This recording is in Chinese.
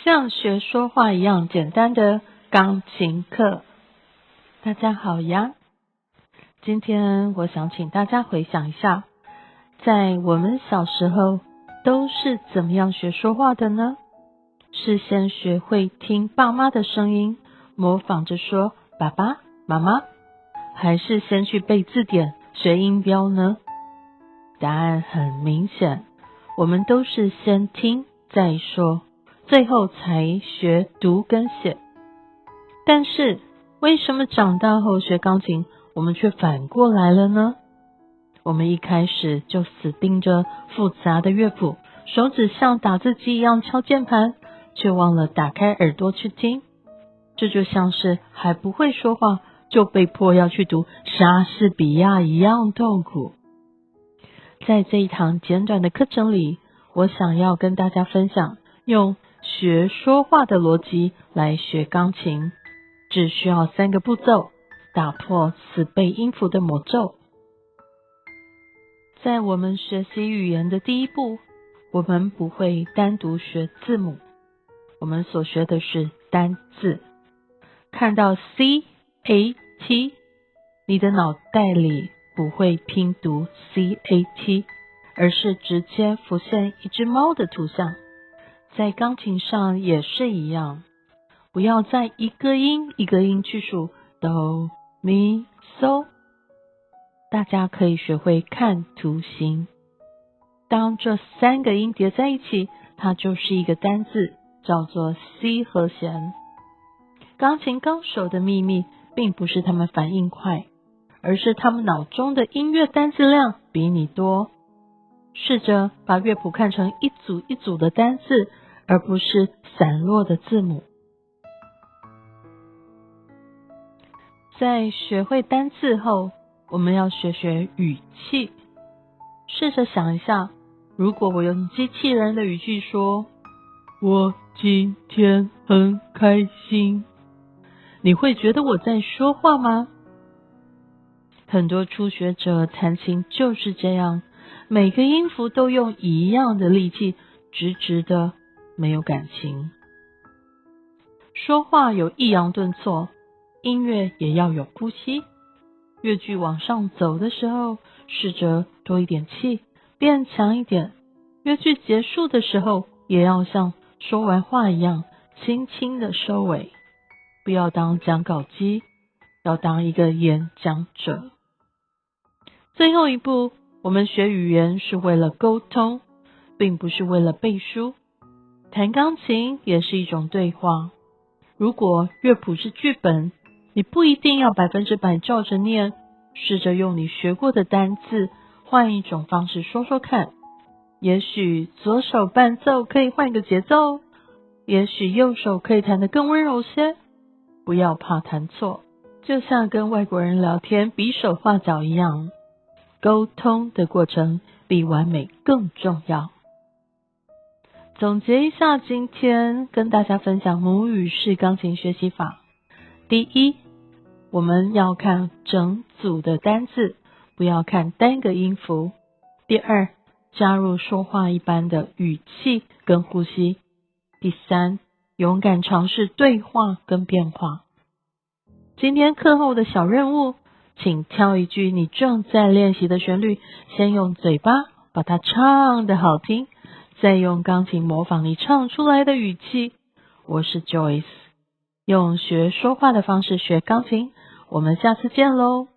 像学说话一样简单的钢琴课。大家好呀，今天我想请大家回想一下，在我们小时候都是怎么样学说话的呢？是先学会听爸妈的声音，模仿着说爸爸、妈妈，还是先去背字典、学音标呢？答案很明显，我们都是先听再说，最后才学读跟写。但是为什么长大后学钢琴，我们却反过来了呢？我们一开始就死盯着复杂的乐谱，手指像打字机一样敲键盘，却忘了打开耳朵去听。这就像是还不会说话，就被迫要去读莎士比亚一样痛苦。在这一堂简短的课程里，我想要跟大家分享用学说话的逻辑来学钢琴，只需要3个步骤，打破死背音符的魔咒。在我们学习语言的第一步，我们不会单独学字母，我们所学的是单字。看到 CAT， 你的脑袋里不会拼读 CAT， 而是直接浮现一只猫的图像。在钢琴上也是一样，不要再一个音一个音去数哆咪嗦，大家可以学会看图形。当这3个音叠在一起，它就是一个单字，叫做 C 和弦。钢琴高手的秘密并不是他们反应快，而是他们脑中的音乐单字量比你多。试着把乐谱看成一组一组的单字，而不是散落的字母。在学会单字后，我们要学语气。试着想一下，如果我用机器人的语气说，我今天很开心，你会觉得我在说话吗？很多初学者弹琴就是这样，每个音符都用一样的力气，直直的，没有感情。说话有抑扬顿挫，音乐也要有呼吸。乐句往上走的时候，试着多一点气，变强一点。乐句结束的时候，也要像说完话一样，轻轻的收尾。不要当讲稿机，要当一个演讲者。最后一步，我们学语言是为了沟通，并不是为了背书。弹钢琴也是一种对话。如果乐谱是剧本，你不一定要100%照着念，试着用你学过的单字，换一种方式说说看。也许左手伴奏可以换个节奏，也许右手可以弹得更温柔些。不要怕弹错，就像跟外国人聊天比手画脚一样，沟通的过程比完美更重要。总结一下今天跟大家分享母语式钢琴学习法。第一，我们要看整组的单字，不要看单个音符。第二，加入说话一般的语气跟呼吸。第三，勇敢尝试对话跟变化。今天课后的小任务，请挑一句你正在练习的旋律，先用嘴巴把它唱得好听，再用钢琴模仿你唱出来的语气。我是 Joyce， 用学说话的方式学钢琴，我们下次见咯。